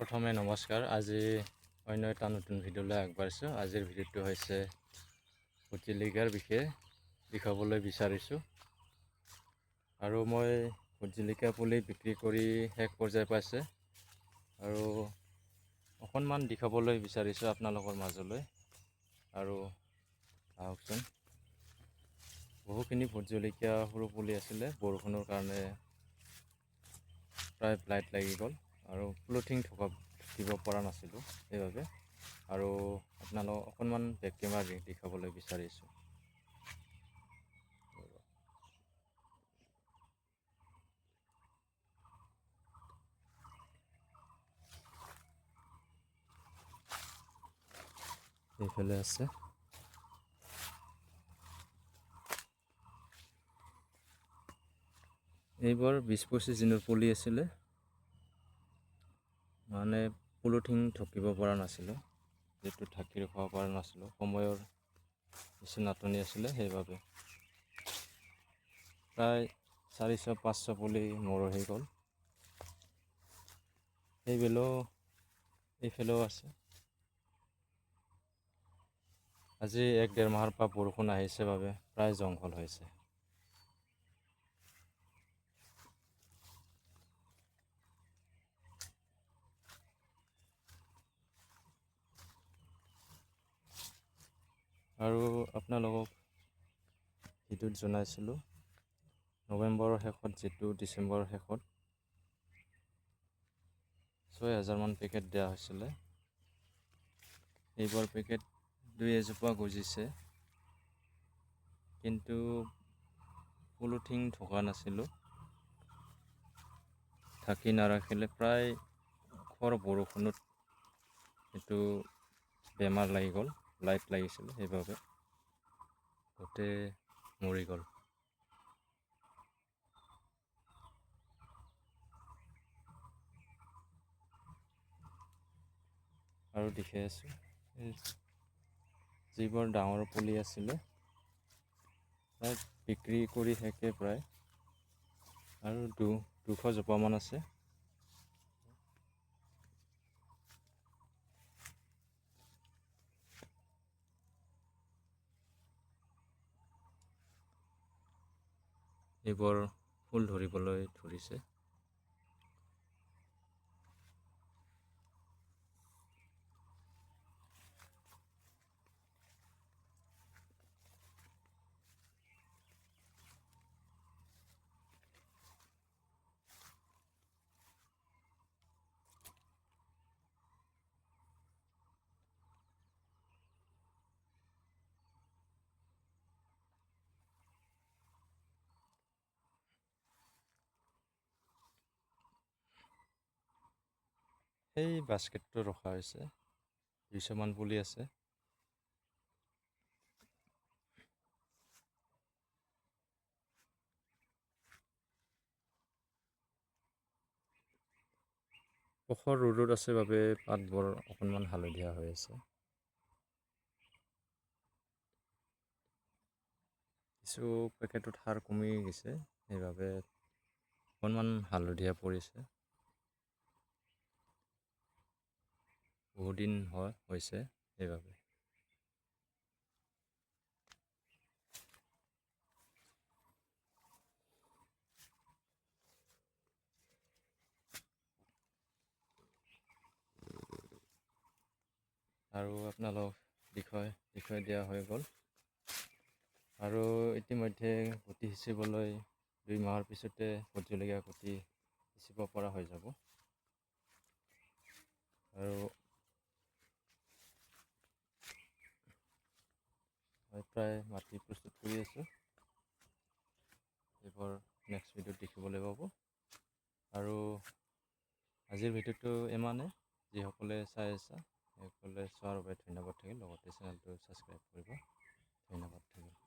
প্ৰথমে নমস্কাৰ। আজি অন্য এটা নতুন ভিডিঅ'লৈ আগবাঢ়িছোঁ। আজিৰ ভিডিঅ'টো হৈছে ভোট জলকীয়াৰ বিষয়ে দেখাবলৈ বিচাৰিছোঁ। আৰু মই ভোট জলকীয়া পুলি বিক্ৰী কৰি শেষ পৰ্যায় পাইছে আৰু অকণমান দেখাবলৈ বিচাৰিছোঁ আপোনালোকৰ মাজলৈ। আৰু আহকচোন। বহুখিনি ভোট জলকীয়া সৰু পুলি আছিলে, বৰষুণৰ কাৰণে প্ৰায় ব্লাইট লাগি গ'ল আৰু ফ্লুটিং ঢুকিব পৰা নাছিলোঁ সেইবাবে। আৰু আপোনালোকক অকণমান বেক কেমেৰা দেখাবলৈ বিচাৰিছোঁ। এইফালে আছে। এইবোৰ 20-25 দিনৰ পুলি আছিলে, মানে পলিথিন ঢকিব পৰা নাছিলোঁ, যিটো ঢাকি ৰখাব পৰা নাছিলোঁ, সময়ৰ কিছু নাটনি আছিলে সেইবাবে। প্ৰায় 400-500 পুলি মৰহি গ'ল। এইফালেও আছে। আজি 1-1.5 মাহৰ পৰা বৰষুণ আহিছে বাবে প্ৰায় জংঘল হৈছে। আৰু আপোনালোকক ভিডিঅ'ত জনাইছিলোঁ নৱেম্বৰৰ শেষত, যিটো ডিচেম্বৰৰ শেষত 6000 মান পেকেট দিয়া হৈছিলে। এইবাৰ পেকেট 2-এজোপা গজিছে, কিন্তু পলিথিন ঢকা নাছিলোঁ, ঢাকি নাৰাখিলে প্ৰায় খৰ বৰষুণত এইটো বেমাৰ লাগি গ'ল, লাইট লাগিছিল, সেইবাবে গোটেই মৰি গ'ল। আৰু দেখি আছোঁ যিবোৰ ডাঙৰ পুলি আছিলে প্ৰায় বিক্ৰী কৰি শেষে প্ৰায়, আৰু 200 জোপামান আছে। এইবোৰ ফুল ধৰিবলৈ ধৰিছে। সেই বাস্কেটটো ৰখা হৈছে, 200 মান পুলি আছে। প্ৰখৰ ৰ'দত আছে বাবে পাতবোৰ অকণমান হালধীয়া হৈ আছে। কিছু পেকেটত সাৰ কমি গৈছে, সেইবাবে অকণমান হালধীয়া পৰিছে। বহুত দিন হৈছে সেইবাবে। আৰু আপোনালোক বিষয় দিয়া হৈ গ'ল। আৰু ইতিমধ্যে গুটি সিঁচিবলৈ 2 মাহৰ পিছতে ভোট জলকীয়া গুটি সিঁচিব পৰা হৈ যাব। আৰু মই প্ৰায় মাটি প্ৰস্তুত কৰি আছোঁ, এইবোৰ নেক্সট ভিডিঅ'ত দেখিবলৈ পাব। আৰু আজিৰ ভিডিঅ'টো ইমানে। যিসকলে চাই আছা সেইসকলে চোৱাৰ বাবে ধন্যবাদ থাকিল, লগতে চেনেলটো ছাবস্ক্ৰাইব কৰিব। ধন্যবাদ থাকিল।